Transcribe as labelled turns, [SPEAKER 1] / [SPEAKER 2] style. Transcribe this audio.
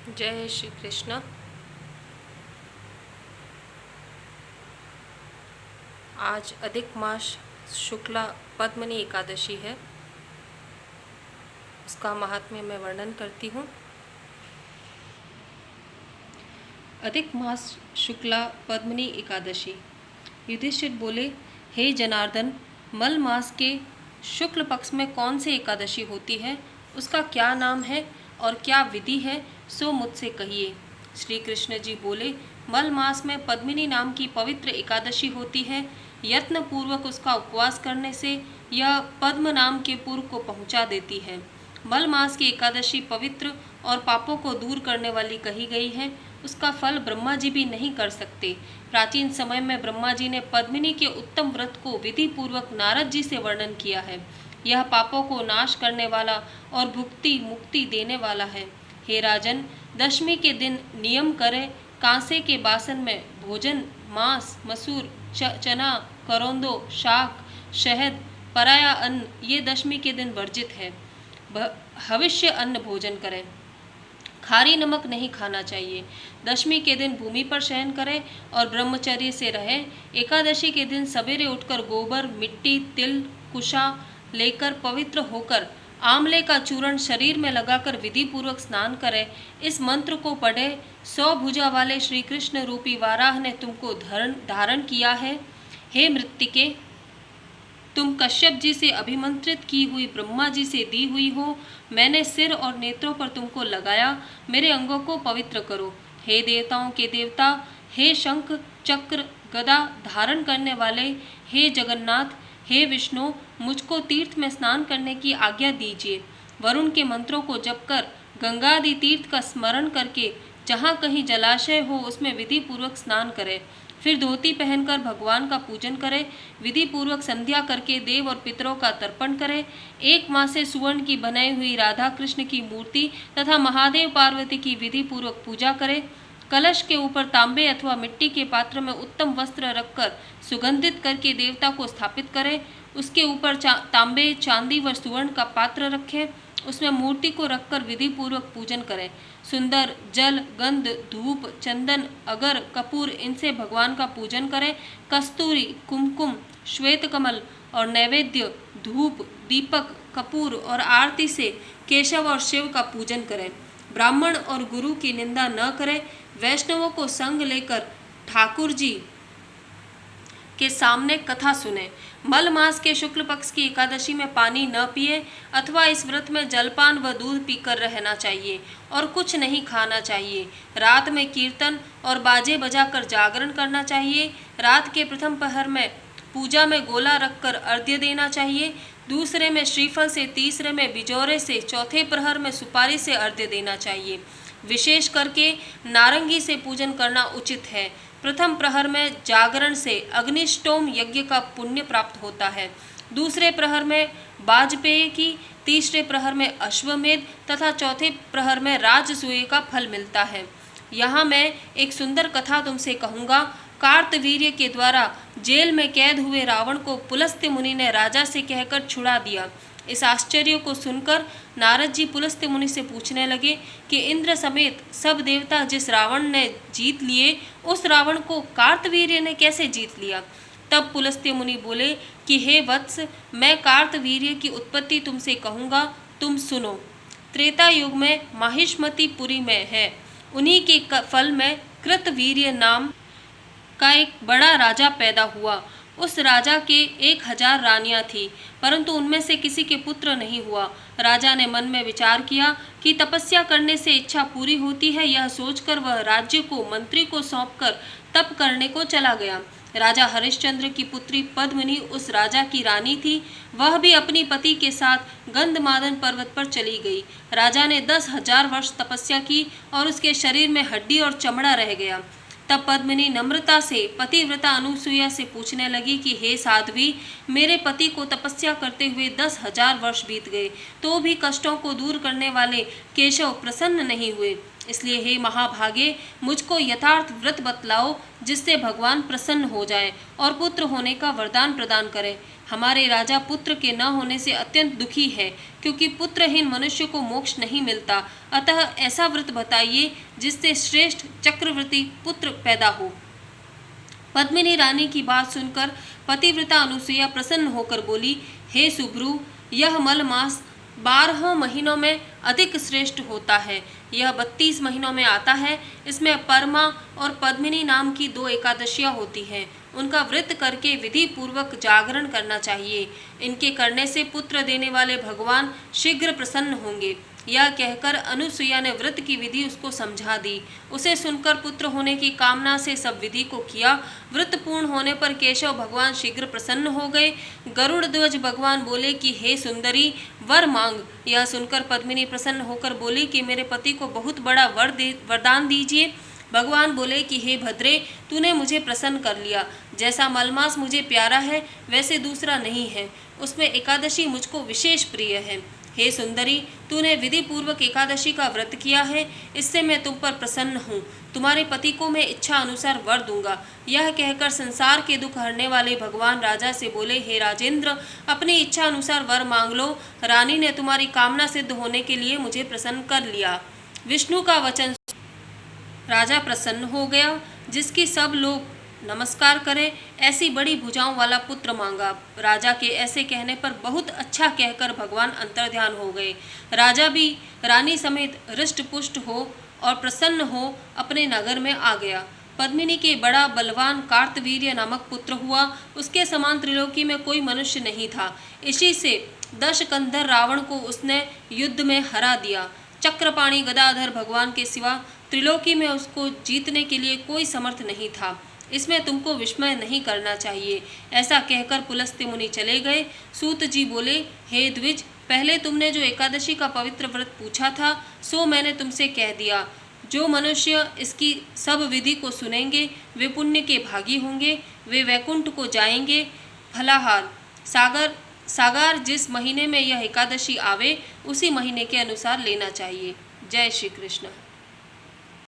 [SPEAKER 1] जय श्री कृष्ण। आज अधिक मास शुक्ला पद्मनी एकादशी है। उसका महात्म्य मैं वर्णन करती हूँ। अधिक मास शुक्ला पद्मनी एकादशी। युधिष्ठिर बोले, हे जनार्दन, मल मास के शुक्ल पक्ष में कौन सी एकादशी होती है, उसका क्या नाम है और क्या विधि है, सो मुझसे कहिए। श्री कृष्ण जी बोले, मल मास में पद्मिनी नाम की पवित्र एकादशी होती है। यत्न पूर्वक उसका उपवास करने से यह पद्म नाम के पूर्व को पहुंचा देती है। मल मास की एकादशी पवित्र और पापों को दूर करने वाली कही गई है। उसका फल ब्रह्मा जी भी नहीं कर सकते। प्राचीन समय में ब्रह्मा जी ने पद्मिनी के उत्तम व्रत को विधि पूर्वक नारद जी से वर्णन किया है। यह पापों को नाश करने वाला और भुक्ति मुक्ति देने वाला है। हे राजन, दशमी के दिन नियम करें, कांसे के बासन में भोजन मांस, मसूर, चना, करौंदो, शाक, शहद, पराया अन्न ये दशमी के दिन वर्जित है। भविष्य अन्न भोजन करें। खारी नमक नहीं खाना चाहिए। दशमी के दिन भूमि पर शयन करें और ब्रह्मचर्य से रहें। एकादशी के दिन सवेरे उठकर गोबर, मिट्टी, तिल, कुशा लेकर पवित्र होकर आंवले का चूर्ण शरीर में लगाकर विधि पूर्वक स्नान करें। इस मंत्र को पढ़े। 100 भुजा वाले श्री कृष्ण रूपी वाराह ने तुमको धारण किया है। हे मृत्तिके, तुम कश्यप जी से अभिमंत्रित की हुई ब्रह्मा जी से दी हुई हो। मैंने सिर और नेत्रों पर तुमको लगाया। मेरे अंगों को पवित्र करो। हे देवताओं के देवता, हे शंख चक्र गदा धारण करने वाले, हे जगन्नाथ, हे विष्णु, मुझको तीर्थ में स्नान करने की आज्ञा दीजिए। वरुण के मंत्रों को जपकर गंगादि तीर्थ का स्मरण करके जहाँ कहीं जलाशय हो उसमें विधि पूर्वक स्नान करें। फिर धोती पहनकर भगवान का पूजन करें। विधि पूर्वक संध्या करके देव और पितरों का तर्पण करें। 1 माह से सुवर्ण की बनाई हुई राधा कृष्ण की मूर्ति तथा महादेव पार्वती की विधि पूर्वक पूजा करें। कलश के ऊपर तांबे अथवा मिट्टी के पात्र में उत्तम वस्त्र रखकर सुगंधित करके देवता को स्थापित करें। उसके ऊपर तांबे, चांदी व सुवर्ण का पात्र रखें। उसमें मूर्ति को रखकर विधि पूर्वक पूजन करें। सुंदर जल, गंध, धूप, चंदन, अगर, कपूर इनसे भगवान का पूजन करें। कस्तूरी, कुमकुम, श्वेत कमल और नैवेद्य, धूप, दीपक, कपूर और आरती से केशव और शिव का पूजन करें। ब्राह्मण और गुरु की निंदा न करें। वैष्णवों को संग लेकर ठाकुर जी के सामने कथा सुने। मल मास के शुक्ल पक्ष की एकादशी में पानी न पिए अथवा इस व्रत में जलपान व दूध पीकर रहना चाहिए और कुछ नहीं खाना चाहिए। रात में कीर्तन और बाजे बजाकर जागरण करना चाहिए। रात के प्रथम पहर में पूजा में गोला रखकर अर्घ्य देना चाहिए। दूसरे में श्रीफल से, तीसरे में बिजौरे से, चौथे प्रहर में सुपारी से अर्घ्य देना चाहिए। विशेष करके नारंगी से पूजन करना उचित है। प्रथम प्रहर में जागरण से अग्निष्टोम यज्ञ का पुण्य प्राप्त होता है। दूसरे प्रहर में वाजपेय की, तीसरे प्रहर में अश्वमेध तथा चौथे प्रहर में राजसूय का फल मिलता है। यहाँ मैं एक सुंदर कथा तुमसे कहूँगा। कार्तवीर्य के द्वारा जेल में कैद हुए रावण को पुलस्त्य मुनि ने राजा से कहकर छुड़ा दिया। इस आश्चर्य को सुनकर नारद जी पुलस्त्य मुनि से पूछने लगे कि इंद्र समेत सब देवता जिस रावण ने जीत लिए, उस रावण को कार्तवीर्य ने कैसे जीत लिया। तब पुलस्त्य मुनि बोले कि हे वत्स, मैं कार्तवीर्य की उत्पत्ति तुमसे कहूँगा, तुम सुनो। त्रेता युग में माहिष्मतिपुरी में है। उन्हीं के फल में कृतवीर्य नाम का एक बड़ा राजा पैदा हुआ। उस राजा के 1000 रानियां थीं, परंतु उनमें से किसी के पुत्र नहीं हुआ। राजा ने मन में विचार किया कि तपस्या करने से इच्छा पूरी होती है। यह सोचकर वह राज्य को मंत्री को सौंपकर तप करने को चला गया। राजा हरिश्चंद्र की पुत्री पद्मिनी उस राजा की रानी थी। वह भी अपनी पति के साथ गंधमादन पर्वत पर चली गई। राजा ने 10,000 वर्ष तपस्या की और उसके शरीर में हड्डी और चमड़ा रह गया। तब पद्मिनी नम्रता से पतिव्रता अनुसुईया से पूछने लगी कि हे साध्वी, मेरे पति को तपस्या करते हुए 10,000 वर्ष बीत गए, तो भी कष्टों को दूर करने वाले केशव प्रसन्न नहीं हुए। इसलिए हे महाभागे, मुझको यथार्थ व्रत बतलाओ जिससे भगवान प्रसन्न हो जाएं और पुत्र होने का वरदान प्रदान करें। हमारे राजा पुत्र के न होने से अत्यंत दुखी है, क्योंकि पुत्रहीन मनुष्य को मोक्ष नहीं मिलता। अतः ऐसा व्रत बताइए जिससे श्रेष्ठ चक्रवर्ती पुत्र पैदा हो। पद्मिनी रानी की बात सुनकर पतिव्रता अनुसुईया प्रसन्न होकर बोली, हे सुभ्रु, यह मल मास 12 महीनों में अधिक श्रेष्ठ होता है। यह 32 महीनों में आता है। इसमें परमा और पद्मिनी नाम की 2 एकादशियां होती हैं। उनका व्रत करके विधि पूर्वक जागरण करना चाहिए। इनके करने से पुत्र देने वाले भगवान शीघ्र प्रसन्न होंगे। यह कहकर अनुसुईया ने व्रत की विधि उसको समझा दी। उसे सुनकर पुत्र होने की कामना से सब विधि को किया। व्रत पूर्ण होने पर केशव भगवान शीघ्र प्रसन्न हो गए। गरुड़ ध्वज भगवान बोले कि हे सुंदरी, वर मांग। यह सुनकर पद्मिनी प्रसन्न होकर बोली कि मेरे पति को बहुत बड़ा वरदान दीजिए। भगवान बोले कि हे भद्रे, तूने मुझे प्रसन्न कर लिया। जैसा मलमास मुझे प्यारा है वैसे दूसरा नहीं है। उसमें एकादशी मुझको विशेष प्रिय है। हे सुंदरी, तूने विधि पूर्वक एकादशी का व्रत किया है, इससे मैं तुम पर प्रसन्न हूँ। तुम्हारे पति को मैं इच्छा अनुसार वर दूंगा। यह कहकर संसार के दुख हरने वाले भगवान राजा से बोले, हे राजेंद्र, अपनी इच्छा अनुसार वर मांग लो। रानी ने तुम्हारी कामना सिद्ध होने के लिए मुझे प्रसन्न कर लिया। विष्णु का वचन राजा प्रसन्न हो गया। जिसकी सब लोग नमस्कार करें, ऐसी बड़ी भुजाओं वाला पुत्र मांगा। राजा के ऐसे कहने पर बहुत अच्छा कहकर भगवान अंतर्ध्यान हो गए। राजा भी रानी समेत हृष्ट पुष्ट हो और प्रसन्न हो अपने नगर में आ गया। पद्मिनी के बड़ा बलवान कार्तवीर्य नामक पुत्र हुआ। उसके समान त्रिलोकी में कोई मनुष्य नहीं था। इसी से दशकंधर रावण को उसने युद्ध में हरा दिया। चक्रपाणि गदाधर भगवान के सिवा त्रिलोकी में उसको जीतने के लिए कोई समर्थ नहीं था। इसमें तुमको विस्मय नहीं करना चाहिए। ऐसा कहकर पुलस्त्य मुनि चले गए। सूत जी बोले, हे द्विज, पहले तुमने जो एकादशी का पवित्र व्रत पूछा था सो मैंने तुमसे कह दिया। जो मनुष्य इसकी सब विधि को सुनेंगे वे पुण्य के भागी होंगे, वे वैकुंठ को जाएंगे। फलाहार सागार जिस महीने में यह एकादशी आवे उसी महीने के अनुसार लेना चाहिए। जय श्री कृष्ण।